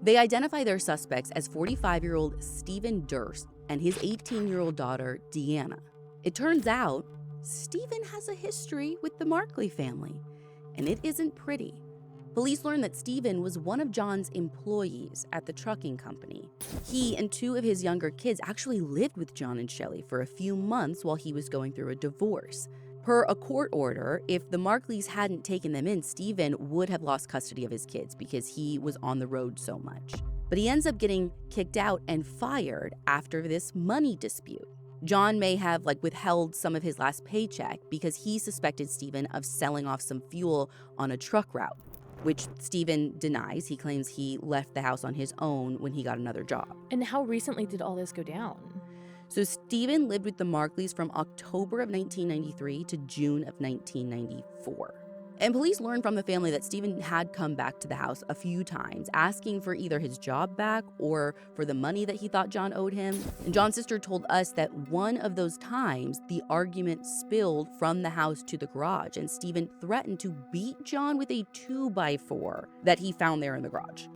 They identify their suspects as 45-year-old Stephen Durst and his 18-year-old daughter, Deanna. It turns out Stephen has a history with the Markley family, and it isn't pretty. Police learned that Stephen was one of John's employees at the trucking company. He and two of his younger kids actually lived with John and Shelley for a few months while he was going through a divorce. Per a court order, if the Markleys hadn't taken them in, Stephen would have lost custody of his kids because he was on the road so much. But he ends up getting kicked out and fired after this money dispute. John may have withheld some of his last paycheck because he suspected Stephen of selling off some fuel on a truck route, which Stephen denies. He claims he left the house on his own when he got another job. And how recently did all this go down? So Stephen lived with the Markleys from October of 1993 to June of 1994. And police learned from the family that Stephen had come back to the house a few times, asking for either his job back or for the money that he thought John owed him. And John's sister told us that one of those times, the argument spilled from the house to the garage, and Stephen threatened to beat John with a 2x4 that he found there in the garage.